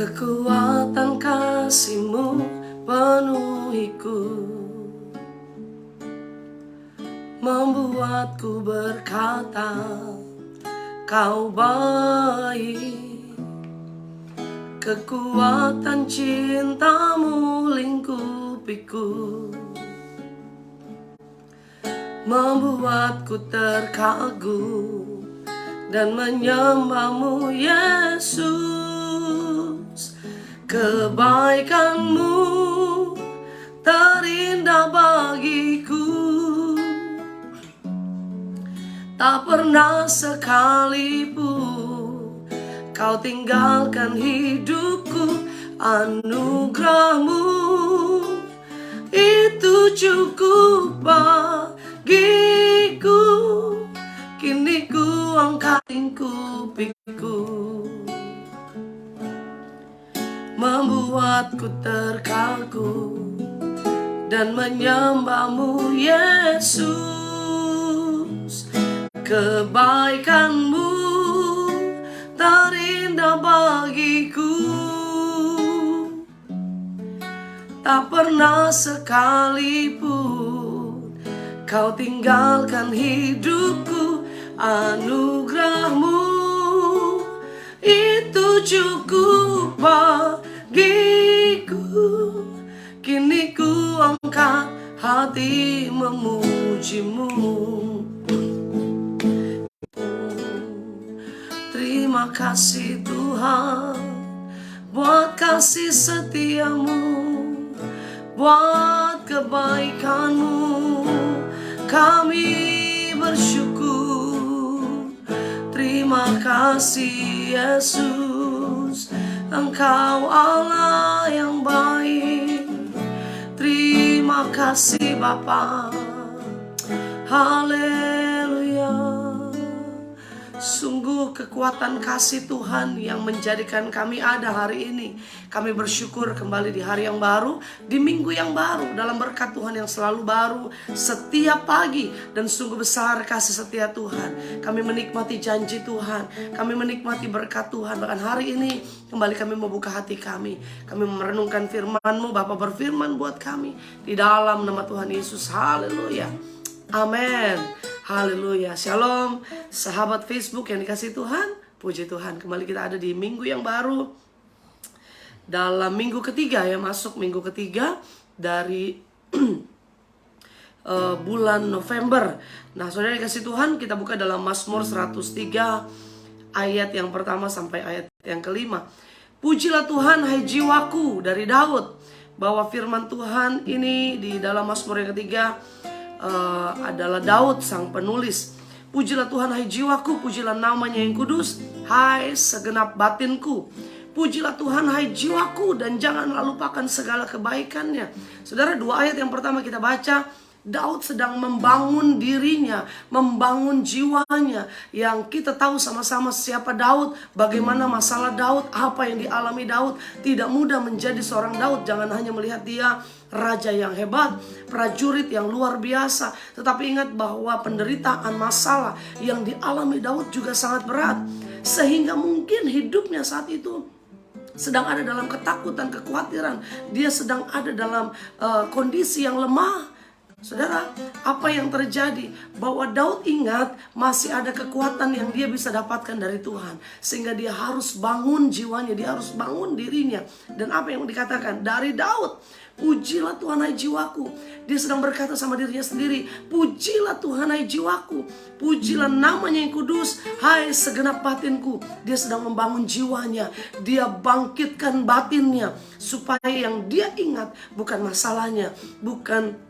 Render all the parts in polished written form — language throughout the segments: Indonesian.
Kekuatan kasih-Mu penuhiku, membuatku berkata, Kau baik. Kekuatan cinta-Mu lingkupiku, membuatku terkagum dan menyembah-Mu, Yesus. Kebaikan-Mu terindah bagiku, tak pernah sekalipun Kau tinggalkan hidupku. Anugerah-Mu itu cukup bagiku. Kini ku angkat lingkupiku, membuatku terkagum dan menyembah-Mu, Yesus. Kebaikan-Mu terindah bagiku, tak pernah sekalipun Kau tinggalkan hidupku. Anugerah-Mu itu cukup bagiku. Kini ku angkat hati memuji-Mu. Terima kasih Tuhan buat kasih setia-Mu, buat kebaikan-Mu. Kami bersyukur. Terima kasih Yesus, Engkau Allah yang baik. Terima kasih Bapa. Haleluya. Sungguh kekuatan kasih Tuhan yang menjadikan kami ada hari ini. Kami bersyukur kembali di hari yang baru, di minggu yang baru, dalam berkat Tuhan yang selalu baru setiap pagi. Dan sungguh besar kasih setia Tuhan. Kami menikmati janji Tuhan, kami menikmati berkat Tuhan. Bahkan hari ini kembali kami membuka hati kami. Kami merenungkan firman-Mu. Bapa berfirman buat kami di dalam nama Tuhan Yesus. Haleluya. Amin. Haleluya. Shalom sahabat Facebook yang dikasihi Tuhan. Puji Tuhan, kembali kita ada di minggu yang baru, dalam minggu ketiga ya, masuk minggu ketiga dari bulan November. Nah saudara dikasihi Tuhan, kita buka dalam Mazmur 103 ayat yang pertama sampai ayat yang kelima. Pujilah Tuhan hai jiwaku, dari Daud. Bahwa firman Tuhan ini di dalam Mazmur yang ketiga adalah Daud sang penulis. Pujilah Tuhan hai jiwaku, pujilah namanya yang kudus, hai segenap batinku. Pujilah Tuhan hai jiwaku, dan janganlah lupakan segala kebaikannya. Saudara, dua ayat yang pertama kita baca, Daud sedang membangun dirinya, membangun jiwanya. Yang kita tahu sama-sama siapa Daud, bagaimana masalah Daud, apa yang dialami Daud. Tidak mudah menjadi seorang Daud. Jangan hanya melihat dia raja yang hebat, prajurit yang luar biasa, tetapi ingat bahwa penderitaan, masalah yang dialami Daud juga sangat berat. Sehingga mungkin hidupnya saat itu sedang ada dalam ketakutan, kekhawatiran. Dia sedang ada dalam kondisi yang lemah. Saudara, apa yang terjadi? Bahwa Daud ingat masih ada kekuatan yang dia bisa dapatkan dari Tuhan. Sehingga dia harus bangun jiwanya, dia harus bangun dirinya. Dan apa yang dikatakan dari Daud? Pujilah Tuhan hai jiwaku. Dia sedang berkata sama dirinya sendiri, pujilah Tuhan hai jiwaku, pujilah namanya yang kudus, hai segenap batinku. Dia sedang membangun jiwanya, dia bangkitkan batinnya, supaya yang dia ingat bukan masalahnya, bukan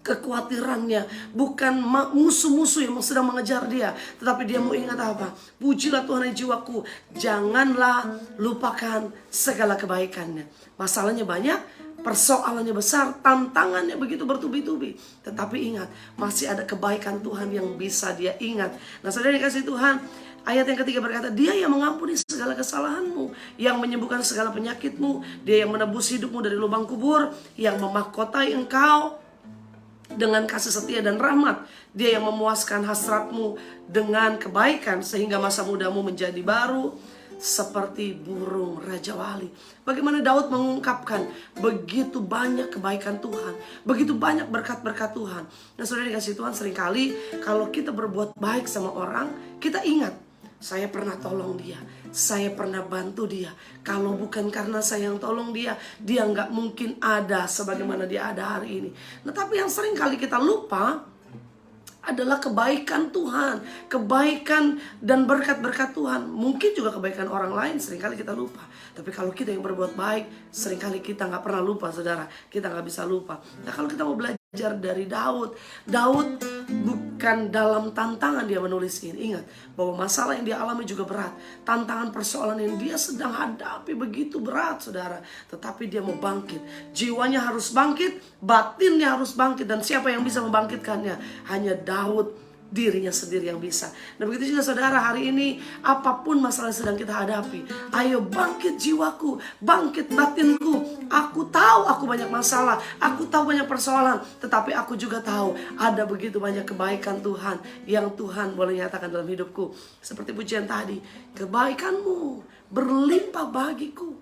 kekhawatirannya, bukan musuh-musuh yang sedang mengejar dia, tetapi dia mau ingat apa? Pujilah Tuhan hai jiwaku, janganlah lupakan segala kebaikannya. Masalahnya banyak, persoalannya besar, tantangannya begitu bertubi-tubi, tetapi ingat, masih ada kebaikan Tuhan yang bisa dia ingat. Nah saudara dikasih Tuhan, ayat yang ketiga berkata, dia yang mengampuni segala kesalahanmu, yang menyembuhkan segala penyakitmu, dia yang menebus hidupmu dari lubang kubur, yang memahkotai engkau dengan kasih setia dan rahmat. Dia yang memuaskan hasratmu dengan kebaikan, sehingga masa mudamu menjadi baru seperti burung Raja Wali. Bagaimana Daud mengungkapkan begitu banyak kebaikan Tuhan, begitu banyak berkat-berkat Tuhan. Nah saudara dikasih Tuhan, seringkali kalau kita berbuat baik sama orang, kita ingat, saya pernah tolong dia, saya pernah bantu dia. Kalau bukan karena saya yang tolong dia, dia nggak mungkin ada sebagaimana dia ada hari ini. Nah tapi yang sering kali kita lupa adalah kebaikan Tuhan, kebaikan dan berkat-berkat Tuhan. Mungkin juga kebaikan orang lain seringkali kita lupa. Tapi kalau kita yang berbuat baik, seringkali kita nggak pernah lupa, saudara. Kita nggak bisa lupa. Nah kalau kita mau belajar dari Daud, Daud bukan dalam tantangan dia menulis ini. Ingat bahwa masalah yang dia alami juga berat. Tantangan persoalan yang dia sedang hadapi begitu berat, saudara. Tetapi dia mau bangkit. Jiwanya harus bangkit, batinnya harus bangkit. Dan siapa yang bisa membangkitkannya? Hanya Daud, dirinya sendiri yang bisa. Nah begitu juga saudara, hari ini apapun masalah yang sedang kita hadapi, ayo bangkit jiwaku, bangkit batinku. Aku tahu aku banyak masalah, aku tahu banyak persoalan, tetapi aku juga tahu ada begitu banyak kebaikan Tuhan yang Tuhan boleh nyatakan dalam hidupku. Seperti pujian tadi, kebaikanmu berlimpah bagiku,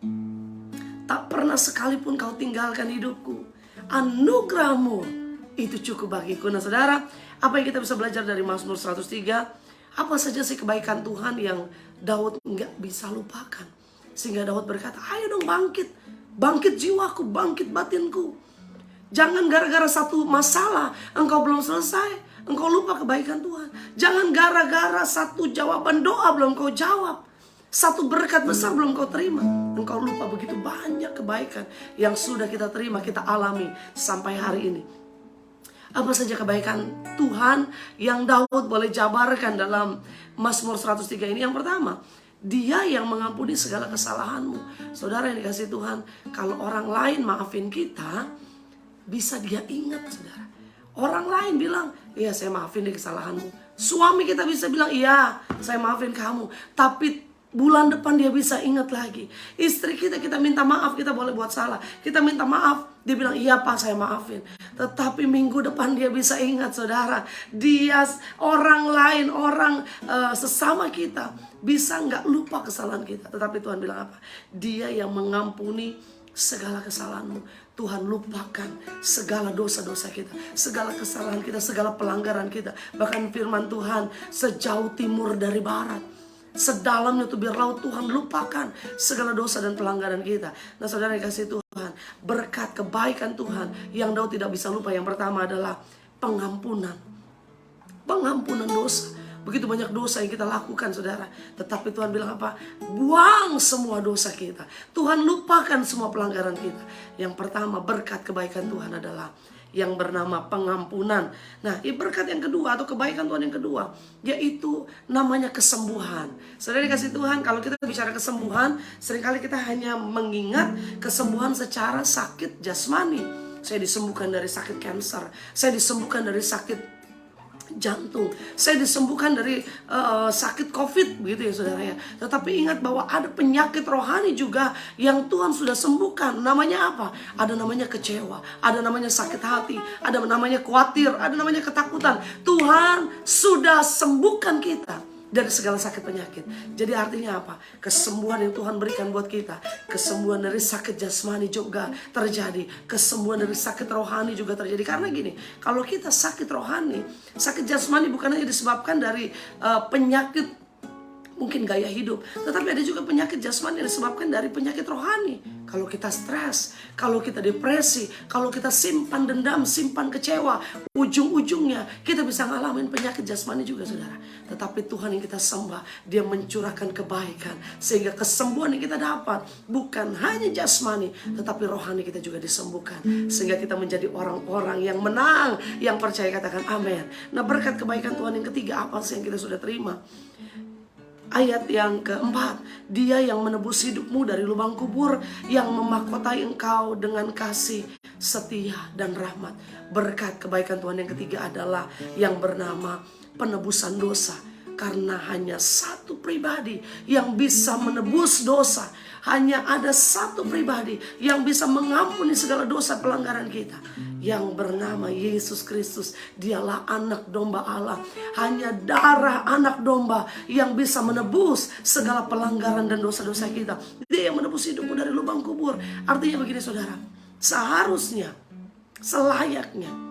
tak pernah sekalipun kau tinggalkan hidupku, anugerahmu itu cukup bagiku. Nah saudara, apa yang kita bisa belajar dari Mazmur 103? Apa saja sih kebaikan Tuhan yang Daud nggak bisa lupakan? Sehingga Daud berkata, ayo dong bangkit. Bangkit jiwaku, bangkit batinku. Jangan gara-gara satu masalah engkau belum selesai, engkau lupa kebaikan Tuhan. Jangan gara-gara satu jawaban doa belum kau jawab, satu berkat besar belum kau terima, engkau lupa begitu banyak kebaikan yang sudah kita terima, kita alami sampai hari ini. Apa saja kebaikan Tuhan yang Daud boleh jabarkan dalam Mazmur 103 ini? Yang pertama, Dia yang mengampuni segala kesalahanmu. Saudara yang dikasih Tuhan, kalau orang lain maafin kita, bisa dia ingat, saudara. Orang lain bilang, iya saya maafin deh kesalahanmu. Suami kita bisa bilang, iya saya maafin kamu. Tapi bulan depan dia bisa ingat lagi. Istri kita minta maaf, kita boleh buat salah. Kita minta maaf, dia bilang, iya Pak saya maafin. Tetapi minggu depan dia bisa ingat, saudara. Dia, orang lain, sesama kita bisa nggak lupa kesalahan kita. Tetapi Tuhan bilang apa? Dia yang mengampuni segala kesalahanmu. Tuhan lupakan segala dosa-dosa kita, segala kesalahan kita, segala pelanggaran kita. Bahkan firman Tuhan, sejauh timur dari barat, sedalamnya tubir laut, Tuhan lupakan segala dosa dan pelanggaran kita. Nah saudara dikasih Tuhan, berkat kebaikan Tuhan yang Daud tidak bisa lupa, yang pertama adalah pengampunan. Pengampunan dosa. Begitu banyak dosa yang kita lakukan, saudara. Tetapi Tuhan bilang apa? Buang semua dosa kita. Tuhan lupakan semua pelanggaran kita. Yang pertama, berkat kebaikan Tuhan adalah yang bernama pengampunan. Nah, berkat yang kedua atau kebaikan Tuhan yang kedua, yaitu namanya kesembuhan. Saudara dikasih Tuhan, kalau kita bicara kesembuhan, seringkali kita hanya mengingat kesembuhan secara sakit jasmani. Saya disembuhkan dari sakit kanker, saya disembuhkan dari sakit jantung, saya disembuhkan dari sakit COVID, begitu ya saudara ya. Tetapi ingat bahwa ada penyakit rohani juga yang Tuhan sudah sembuhkan. Namanya apa? Ada namanya kecewa, ada namanya sakit hati, ada namanya khawatir, ada namanya ketakutan. Tuhan sudah sembuhkan kita dari segala sakit penyakit. Jadi artinya apa? Kesembuhan yang Tuhan berikan buat kita, kesembuhan dari sakit jasmani juga terjadi, kesembuhan dari sakit rohani juga terjadi. Karena gini, kalau kita sakit rohani, sakit jasmani bukan hanya disebabkan dari penyakit mungkin gaya hidup, tetapi ada juga penyakit jasmani yang disebabkan dari penyakit rohani. Kalau kita stres, kalau kita depresi, kalau kita simpan dendam, simpan kecewa, ujung-ujungnya kita bisa ngalamin penyakit jasmani juga, saudara. Tetapi Tuhan yang kita sembah, Dia mencurahkan kebaikan, sehingga kesembuhan yang kita dapat bukan hanya jasmani, tetapi rohani kita juga disembuhkan, sehingga kita menjadi orang-orang yang menang, yang percaya. Katakan amin. Nah, berkat kebaikan Tuhan yang ketiga apa sih yang kita sudah terima? Ayat yang keempat, Dia yang menebus hidupmu dari lubang kubur, yang memahkotai engkau dengan kasih, setia, dan rahmat. Berkat kebaikan Tuhan yang ketiga adalah yang bernama penebusan dosa. Karena hanya satu pribadi yang bisa menebus dosa. Hanya ada satu pribadi yang bisa mengampuni segala dosa pelanggaran kita, yang bernama Yesus Kristus. Dialah anak domba Allah. Hanya darah anak domba yang bisa menebus segala pelanggaran dan dosa-dosa kita. Dia yang menebus hidupmu dari lubang kubur. Artinya begini saudara, seharusnya, selayaknya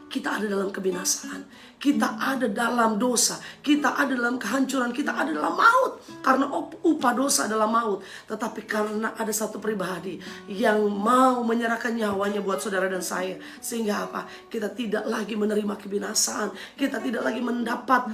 kita ada dalam kebinasaan, kita ada dalam dosa, kita ada dalam kehancuran, kita ada dalam maut. Karena upah dosa adalah maut. Tetapi karena ada satu pribadi yang mau menyerahkan nyawanya buat saudara dan saya, sehingga apa? Kita tidak lagi menerima kebinasaan, kita tidak lagi mendapat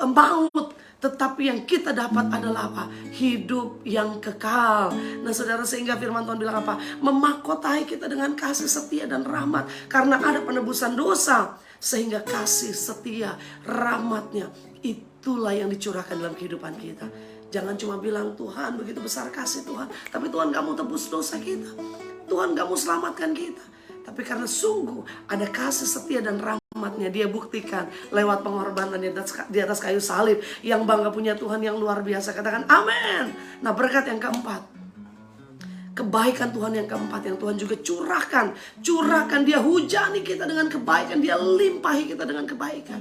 maut. Tetapi yang kita dapat adalah apa? Hidup yang kekal. Nah saudara, sehingga firman Tuhan bilang apa? Memakotai kita dengan kasih setia dan rahmat. Karena ada penebusan dosa, sehingga kasih setia, rahmatnya, itulah yang dicurahkan dalam kehidupan kita. Jangan cuma bilang, Tuhan begitu besar kasih Tuhan, tapi Tuhan kamu tebus dosa kita, Tuhan kamu selamatkan kita. Tapi karena sungguh ada kasih setia dan rahmatnya, dia buktikan lewat pengorbanan di atas kayu salib. Yang bangga punya Tuhan yang luar biasa, katakan amin. Nah berkat yang keempat, kebaikan Tuhan yang keempat yang Tuhan juga curahkan. Dia hujani kita dengan kebaikan, dia limpahi kita dengan kebaikan.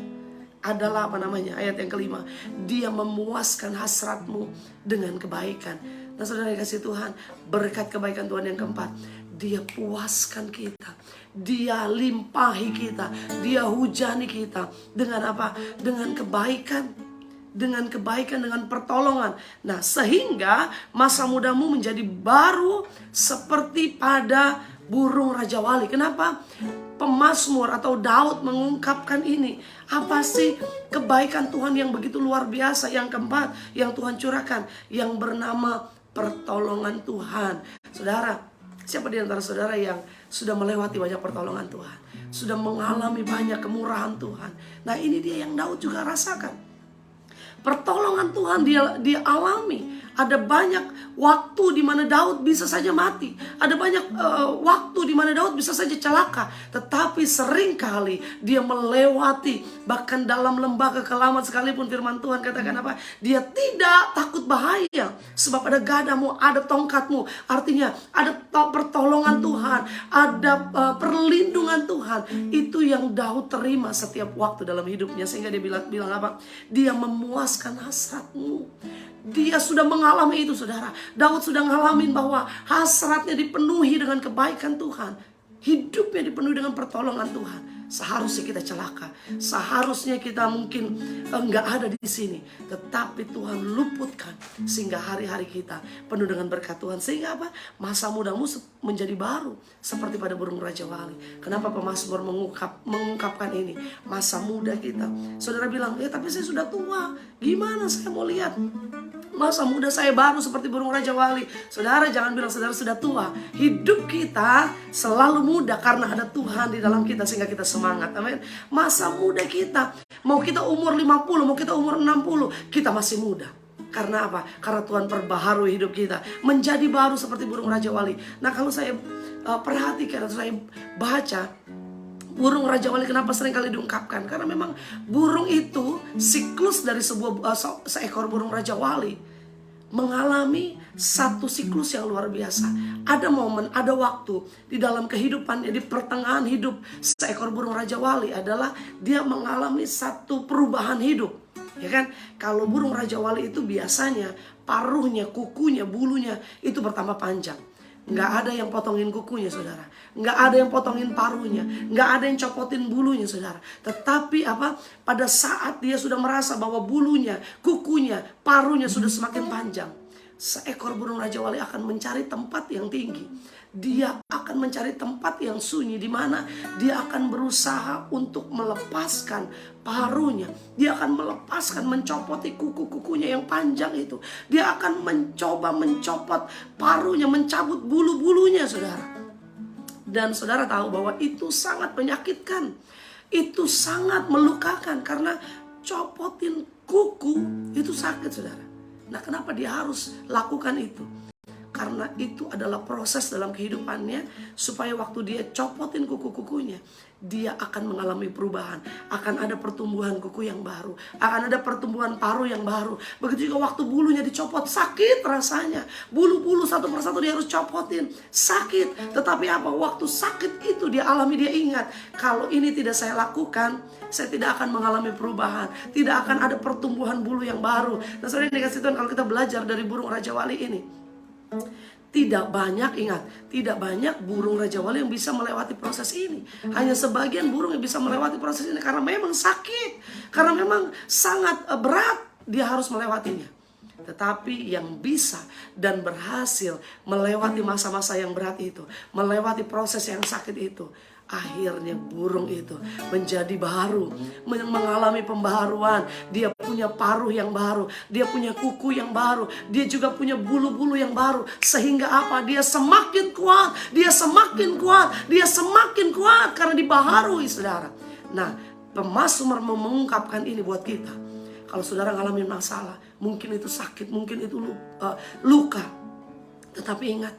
Adalah apa namanya? Ayat yang kelima, dia memuaskan hasratmu dengan kebaikan. Nah saudara yang kasih Tuhan, berkat kebaikan Tuhan yang keempat, dia puaskan kita, dia limpahi kita, dia hujani kita dengan apa? Dengan kebaikan, dengan pertolongan. Nah sehingga masa mudamu menjadi baru seperti pada burung Raja Wali. Kenapa? Pemazmur atau Daud mengungkapkan ini. Apa sih kebaikan Tuhan yang begitu luar biasa? Yang keempat yang Tuhan curahkan, yang bernama pertolongan Tuhan. Saudara, siapa di antara saudara yang sudah melewati banyak pertolongan Tuhan, sudah mengalami banyak kemurahan Tuhan? Nah ini dia yang Daud juga rasakan. Pertolongan Tuhan dia alami. Ada banyak waktu di mana Daud bisa saja mati. Ada banyak waktu di mana Daud bisa saja celaka. Tetapi seringkali dia melewati, bahkan dalam lembah kekelaman sekalipun firman Tuhan katakan apa? Dia tidak takut bahaya. Sebab ada gadamu, ada tongkatmu. Artinya ada pertolongan Tuhan, ada perlindungan Tuhan. Itu yang Daud terima setiap waktu dalam hidupnya. Sehingga dia bilang apa? Dia memuaskan hasratmu. Dia sudah mengalami itu saudara. Daud sudah ngalamin bahwa hasratnya dipenuhi dengan kebaikan Tuhan. Hidupnya dipenuhi dengan pertolongan Tuhan. Seharusnya kita celaka, seharusnya kita mungkin enggak ada di sini, tetapi Tuhan luputkan sehingga hari-hari kita penuh dengan berkat Tuhan. Sehingga apa? Masa mudamu menjadi baru seperti pada burung Raja Wali. Kenapa pemazmur mengungkapkan ini? Masa muda kita. Saudara bilang, ya tapi saya sudah tua, gimana saya mau lihat masa muda saya baru seperti burung Raja Wali? Saudara jangan bilang saudara sudah tua. Hidup kita selalu muda karena ada Tuhan di dalam kita sehingga kita semangat. Amin. Masa muda kita, mau kita umur 50, mau kita umur 60, kita masih muda. Karena apa? Karena Tuhan perbaharui hidup kita menjadi baru seperti burung Raja Wali. Nah kalau saya perhatikan atau saya baca burung Raja Wali, kenapa sering kali diungkapkan? Karena memang burung itu, siklus dari seekor burung Raja Wali mengalami satu siklus yang luar biasa. Ada momen, ada waktu di dalam kehidupannya, di pertengahan hidup seekor burung Raja Wali adalah dia mengalami satu perubahan hidup. Ya kan? Kalau burung Raja Wali itu biasanya paruhnya, kukunya, bulunya itu bertambah panjang. Nggak ada yang potongin kukunya saudara, nggak ada yang potongin paruhnya, nggak ada yang copotin bulunya saudara. Tetapi apa? Pada saat dia sudah merasa bahwa bulunya, kukunya, paruhnya sudah semakin panjang, seekor burung Raja Wali akan mencari tempat yang tinggi. Dia akan mencari tempat yang sunyi, di mana dia akan berusaha untuk melepaskan paruhnya. Dia akan melepaskan, mencopoti kuku-kukunya yang panjang itu. Dia akan mencoba mencopot paruhnya, mencabut bulu-bulunya saudara. Dan saudara tahu bahwa itu sangat menyakitkan. Itu sangat melukakan karena copotin kuku itu sakit saudara. Nah kenapa dia harus lakukan itu? Karena Karena itu adalah proses dalam kehidupannya, supaya waktu dia copotin kuku-kukunya, dia akan mengalami perubahan. Akan ada pertumbuhan kuku yang baru, akan ada pertumbuhan paru yang baru. Begitu juga waktu bulunya dicopot, sakit rasanya. Bulu-bulu satu persatu dia harus copotin, sakit. Tetapi apa? Waktu sakit itu dia alami, dia ingat, kalau ini tidak saya lakukan, saya tidak akan mengalami perubahan, tidak akan ada pertumbuhan bulu yang baru. Nah saudara yang dikasih Tuhan, kalau kita belajar dari burung Raja Wali ini, tidak banyak, ingat, tidak banyak burung Raja Wali yang bisa melewati proses ini. Hanya sebagian burung yang bisa melewati proses ini, karena memang sakit, karena memang sangat berat, dia harus melewatinya. Tetapi yang bisa dan berhasil melewati masa-masa yang berat itu, melewati proses yang sakit itu, akhirnya burung itu menjadi baru, mengalami pembaharuan. Dia punya paruh yang baru, dia punya kuku yang baru, dia juga punya bulu-bulu yang baru. Sehingga apa? Dia semakin kuat, dia semakin kuat, dia semakin kuat karena dibaharui, saudara. Nah, Mazmur mengungkapkan ini buat kita. Kalau saudara ngalamin masalah, mungkin itu sakit, mungkin itu luka, tetapi ingat,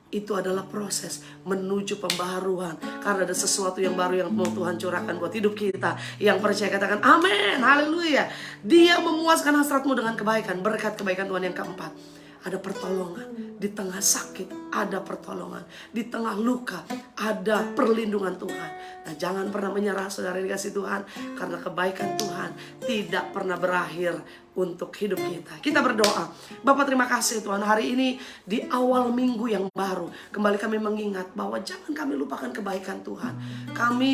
itu adalah proses menuju pembaharuan. Karena ada sesuatu yang baru yang mau Tuhan curahkan buat hidup kita. Yang percaya katakan amin, haleluya. Dia memuaskan hasratmu dengan kebaikan. Berkat kebaikan Tuhan yang keempat, ada pertolongan. Di tengah sakit ada pertolongan, di tengah luka ada perlindungan Tuhan. Nah jangan pernah menyerah saudara yang dikasih Tuhan, karena kebaikan Tuhan tidak pernah berakhir untuk hidup kita. Kita berdoa. Bapak terima kasih Tuhan, hari ini di awal minggu yang baru, kembali kami mengingat bahwa jangan kami lupakan kebaikan Tuhan. Kami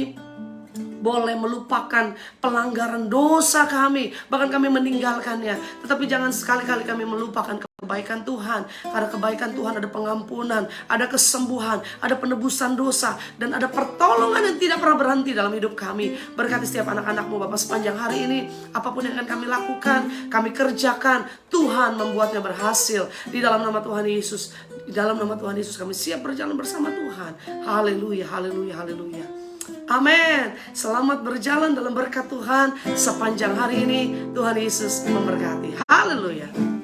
boleh melupakan pelanggaran dosa kami, bahkan kami meninggalkannya, tetapi jangan sekali-kali kami melupakan kebaikan Tuhan. Karena kebaikan Tuhan ada pengampunan, ada kesembuhan, ada penebusan dosa, dan ada pertolongan yang tidak pernah berhenti dalam hidup kami. Berkati setiap anak-anak-Mu Bapak sepanjang hari ini. Apapun yang akan kami lakukan, kami kerjakan, Tuhan membuatnya berhasil. Di dalam nama Tuhan Yesus, di dalam nama Tuhan Yesus kami siap berjalan bersama Tuhan. Haleluya, haleluya, haleluya. Amin. Selamat berjalan dalam berkat Tuhan sepanjang hari ini. Tuhan Yesus memberkati. Haleluya.